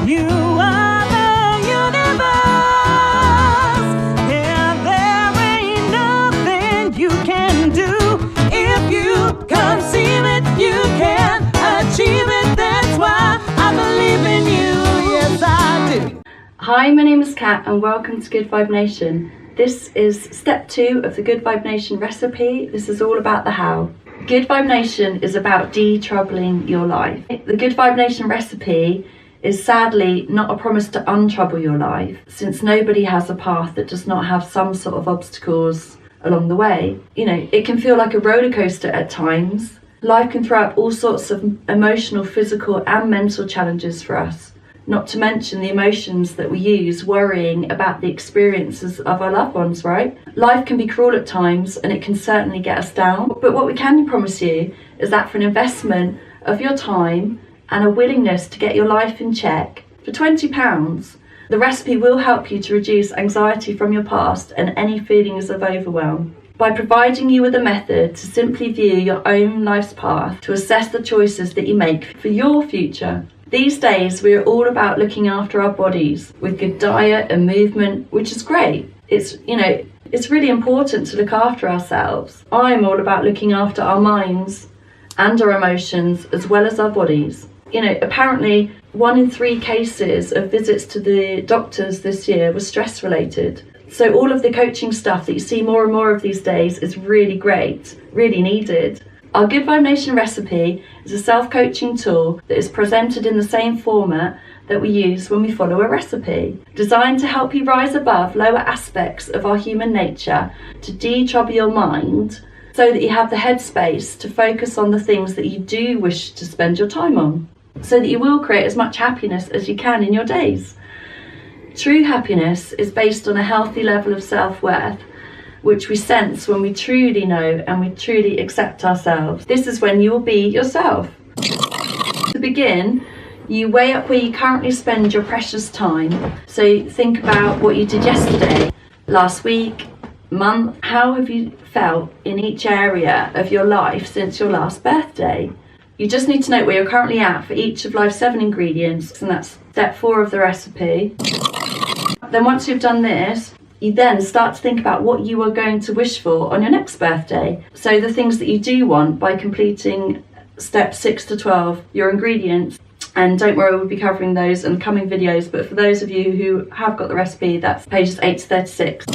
You are the universe, and there ain't nothing you can do. If you conceive it, you can achieve it. That's why I believe in you. Yes, I do. Hi, my name is Kat and welcome to Good Vibe Nation. This is step 2 of the Good Vibe Nation recipe. This is all about the how. Good Vibe Nation is about de-troubling your life. The Good Vibe Nation recipe is sadly not a promise to untrouble your life, since nobody has a path that does not have some sort of obstacles along the way. You know, it can feel like a roller coaster at times. Life can throw up all sorts of emotional, physical and mental challenges for us. Not to mention the emotions that we use worrying about the experiences of our loved ones, right? Life can be cruel at times and it can certainly get us down. But what we can promise you is that for an investment of your time and a willingness to get your life in check, for £20, the recipe will help you to reduce anxiety from your past and any feelings of overwhelm. By providing you with a method to simply view your own life's path, to assess the choices that you make for your future. These days, we are all about looking after our bodies with good diet and movement, which is great. It's really important to look after ourselves. I'm all about looking after our minds and our emotions as well as our bodies. Apparently 1 in 3 cases of visits to the doctors this year was stress related. So all of the coaching stuff that you see more and more of these days is really great, really needed. Our Good Vibe Nation recipe is a self-coaching tool that is presented in the same format that we use when we follow a recipe, designed to help you rise above lower aspects of our human nature, to de-trouble your mind, so that you have the headspace to focus on the things that you do wish to spend your time on, so that you will create as much happiness as you can in your days. True happiness is based on a healthy level of self-worth, which we sense when we truly know and we truly accept ourselves. This is when you will be yourself. To begin, you weigh up where you currently spend your precious time. So think about what you did yesterday, last week, month. How have you felt in each area of your life since your last birthday? You just need to know where you're currently at for each of life's 7 ingredients, and that's step 4 of the recipe. Then once you've done this, you then start to think about what you are going to wish for on your next birthday. So the things that you do want by completing steps 6 to 12, your ingredients. And don't worry, we'll be covering those in coming videos. But for those of you who have got the recipe, that's pages 8 to 36.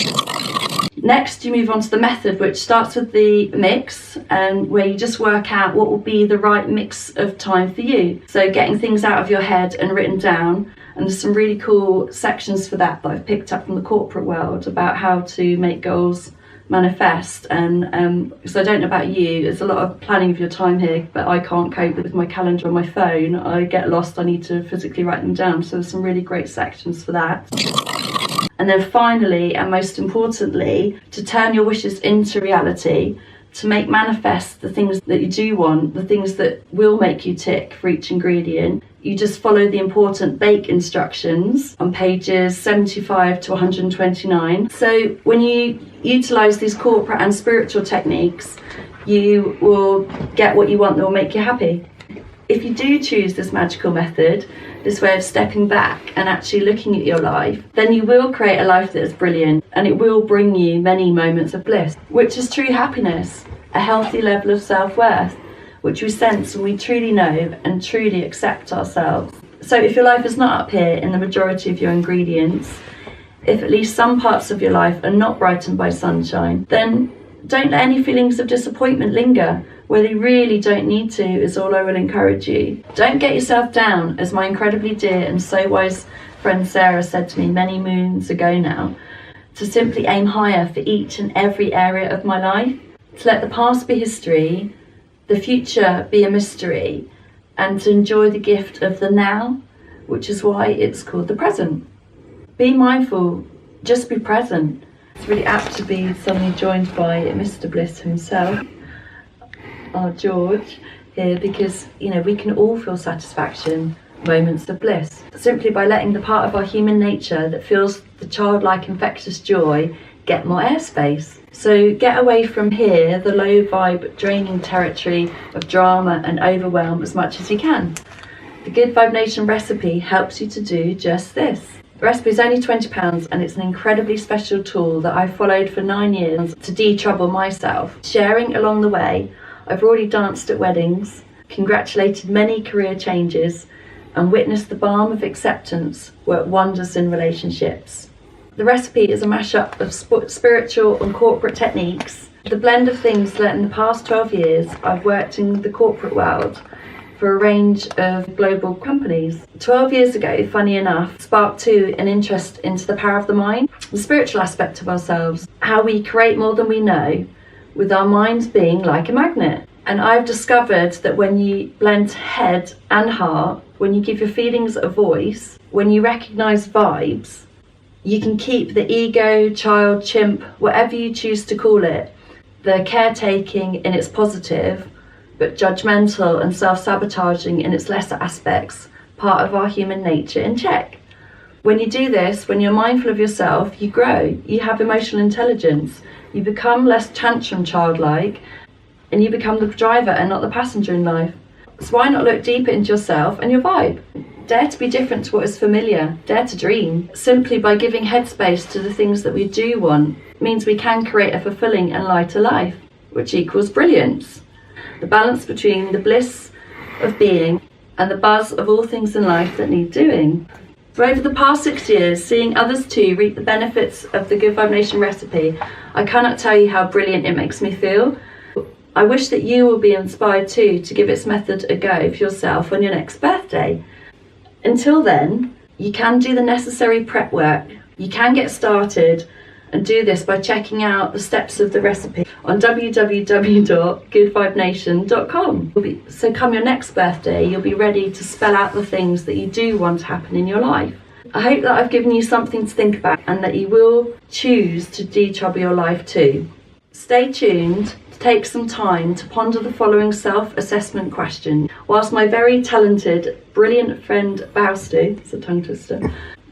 Next, you move on to the method, which starts with the mix, and where you just work out what will be the right mix of time for you. So getting things out of your head and written down. And there's some really cool sections for that I've picked up from the corporate world about how to make goals manifest. And so I don't know about you, there's a lot of planning of your time here, but I can't cope with my calendar on my phone. I get lost, I need to physically write them down. So there's some really great sections for that. And then finally, and most importantly, to turn your wishes into reality, to make manifest the things that you do want, the things that will make you tick for each ingredient. You just follow the important bake instructions on pages 75 to 129. So when you utilise these corporate and spiritual techniques, you will get what you want that will make you happy. If you do choose this magical method, this way of stepping back and actually looking at your life, then you will create a life that is brilliant, and it will bring you many moments of bliss, which is true happiness, a healthy level of self-worth, which we sense when we truly know and truly accept ourselves. So if your life is not up here in the majority of your ingredients, if at least some parts of your life are not brightened by sunshine, then don't let any feelings of disappointment linger, where they really don't need to, is all I will encourage you. Don't get yourself down, as my incredibly dear and so wise friend Sarah said to me many moons ago now, to simply aim higher for each and every area of my life, to let the past be history, the future be a mystery, and to enjoy the gift of the now, which is why it's called the present. Be mindful, just be present. It's really apt to be suddenly joined by Mr. Bliss himself, our George here, because we can all feel satisfaction, moments of bliss, simply by letting the part of our human nature that feels the childlike infectious joy get more airspace. So get away from here, the low vibe draining territory of drama and overwhelm, as much as you can. The Good-VibeNation recipe helps you to do just this. The recipe is only £20 and it's an incredibly special tool that I've followed for 9 years to de-trouble myself. Sharing along the way, I've already danced at weddings, congratulated many career changes, and witnessed the balm of acceptance work wonders in relationships. The recipe is a mashup of spiritual and corporate techniques. The blend of things learnt in the past 12 years, I've worked in the corporate world for a range of global companies. 12 years ago, funny enough, sparked too an interest into the power of the mind, the spiritual aspect of ourselves, how we create more than we know, with our minds being like a magnet. And I've discovered that when you blend head and heart, when you give your feelings a voice, when you recognise vibes, you can keep the ego, child, chimp, whatever you choose to call it, the caretaking in its positive, but judgmental and self-sabotaging in its lesser aspects, part of our human nature, in check. When you do this, when you're mindful of yourself, you grow, you have emotional intelligence, you become less tantrum childlike, and you become the driver and not the passenger in life. So why not look deeper into yourself and your vibe? Dare to be different to what is familiar, dare to dream. Simply by giving headspace to the things that we do want means we can create a fulfilling and lighter life, which equals brilliance. The balance between the bliss of being and the buzz of all things in life that need doing. So over the past 6 years, seeing others too reap the benefits of the Good-VibeNation recipe, I cannot tell you how brilliant it makes me feel. I wish that you will be inspired too to give its method a go for yourself on your next birthday. Until then, you can do the necessary prep work. You can get started and do this by checking out the steps of the recipe on www.goodvibe-nation.com. So come your next birthday, you'll be ready to spell out the things that you do want to happen in your life. I hope that I've given you something to think about and that you will choose to de-trouble your life too. Stay tuned to take some time to ponder the following self-assessment question, whilst my very talented, brilliant friend Baustu, it's a tongue twister,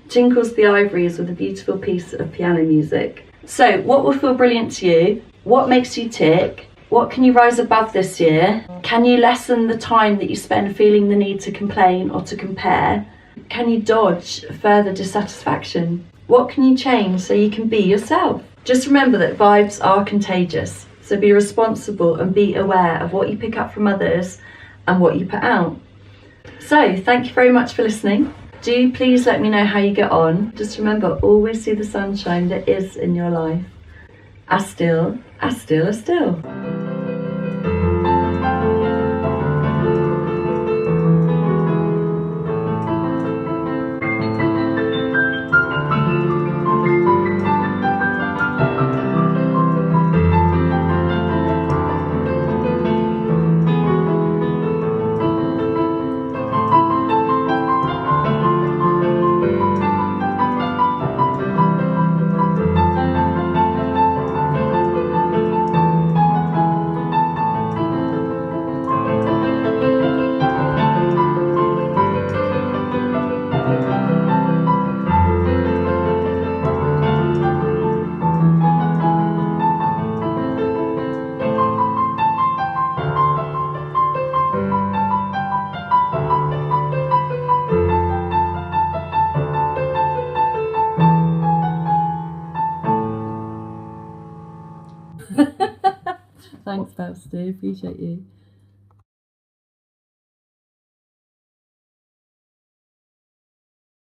tinkles the ivories with a beautiful piece of piano music. So, what will feel brilliant to you? What makes you tick? What can you rise above this year? Can you lessen the time that you spend feeling the need to complain or to compare? Can you dodge further dissatisfaction? What can you change so you can be yourself? Just remember that vibes are contagious, so be responsible and be aware of what you pick up from others and what you put out. So, thank you very much for listening. Do please let me know how you get on. Just remember, always see the sunshine that is in your life. As still, as still, as still. Thanks, Betsy. Appreciate you.